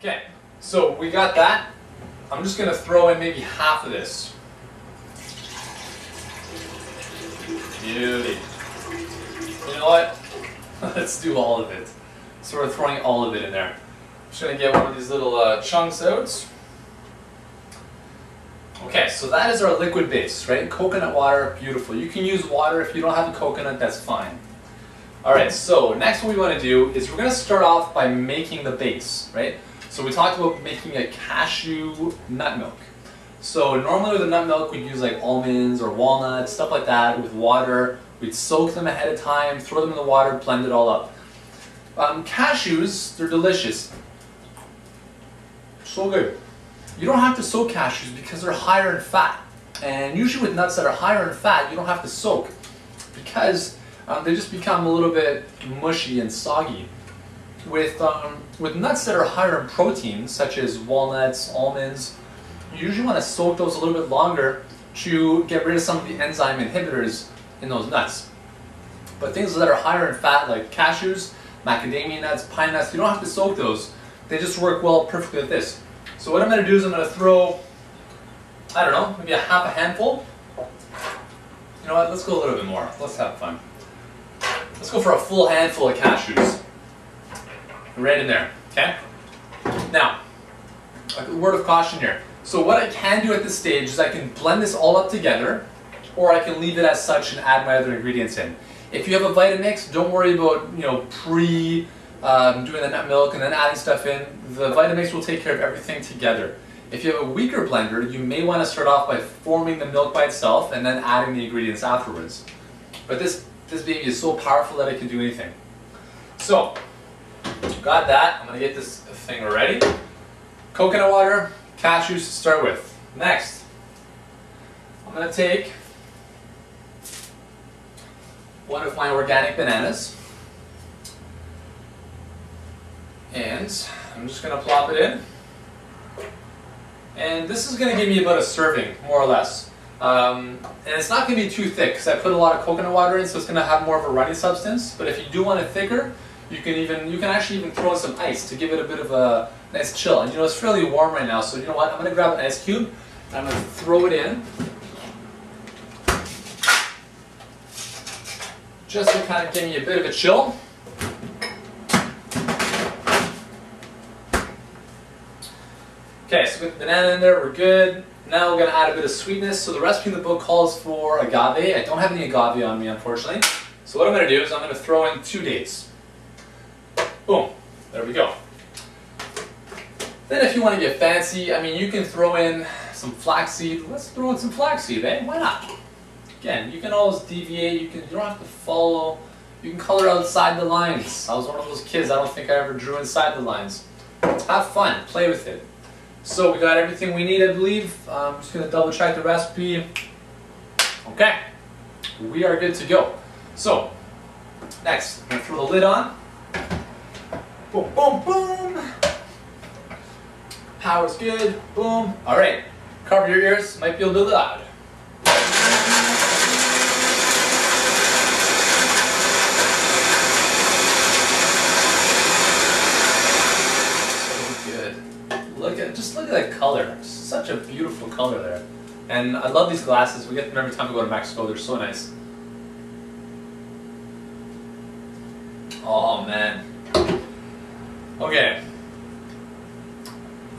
Okay, so we got that. I'm just gonna throw in maybe half of this. Beauty. You know what? Let's do all of it. So we're throwing all of it in there. I'm just gonna get one of these little chunks out. Okay, so that is our liquid base, right? Coconut water, beautiful. You can use water. If you don't have a coconut, that's fine. Alright, so next what we want to do is we're going to start off by making the base, right? So we talked about making a cashew nut milk. So normally with a nut milk we'd use like almonds or walnuts, stuff like that with water. We'd soak them ahead of time, throw them in the water, blend it all up. Cashews, they're delicious. So good. You don't have to soak cashews because they're higher in fat. And usually with nuts that are higher in fat, you don't have to soak because they just become a little bit mushy and soggy. With nuts that are higher in protein, such as walnuts, almonds, you usually want to soak those a little bit longer to get rid of some of the enzyme inhibitors in those nuts. But things that are higher in fat, like cashews, macadamia nuts, pine nuts, you don't have to soak those. They just work well perfectly with this. So what I'm going to do is I'm going to throw, I don't know, maybe a half a handful. You know what, let's go a little bit more. Let's have fun. Let's go for a full handful of cashews. Right in there, okay? Now, a word of caution here. So what I can do at this stage is I can blend this all up together, or I can leave it as such and add my other ingredients in. If you have a Vitamix, don't worry about, you know, doing the nut milk and then adding stuff in. The Vitamix will take care of everything together. If you have a weaker blender, you may want to start off by forming the milk by itself and then adding the ingredients afterwards. But this baby is so powerful that it can do anything. So, got that. I'm going to get this thing ready. Coconut water, cashews to start with. Next, I'm going to take one of my organic bananas and I'm just going to plop it in. And this is going to give me about a serving, more or less. And it's not going to be too thick because I put a lot of coconut water in, so it's going to have more of a runny substance. But if you do want it thicker, you can actually even throw in some ice to give it a bit of a nice chill. And you know, it's fairly warm right now, so you know what? I'm going to grab an ice cube and I'm going to throw it in, just to kind of give me a bit of a chill. Okay, so with the banana in there, we're good. Now we're going to add a bit of sweetness. So the recipe in the book calls for agave. I don't have any agave on me, unfortunately. So what I'm going to do is I'm going to throw in 2 dates. Boom. There we go. Then if you want to get fancy, I mean, you can throw in some flaxseed. Let's throw in some flaxseed, eh? Why not? Again, you can always deviate. You don't have to follow. You can color outside the lines. I was one of those kids. I don't think I ever drew inside the lines. Have fun. Play with it. So we got everything we need, I believe. I'm just going to double check the recipe. Okay, we are good to go. So, next, I'm going to throw the lid on. Boom, boom, boom. Power's good. Boom. All right, cover your ears. Might be a little loud. Just look at that color. Such a beautiful color there. And I love these glasses. We get them every time we go to Mexico. They're so nice. Oh man. Okay.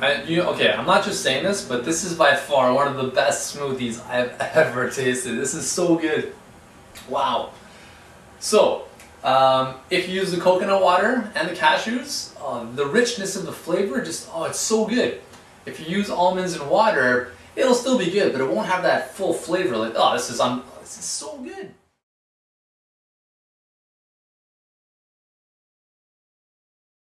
Okay, I'm not just saying this, but this is by far one of the best smoothies I've ever tasted. This is so good. Wow. So, if you use the coconut water and the cashews, the richness of the flavor just, oh, it's so good. If you use almonds and water, it'll still be good, but it won't have that full flavor. Like, oh, this is so good.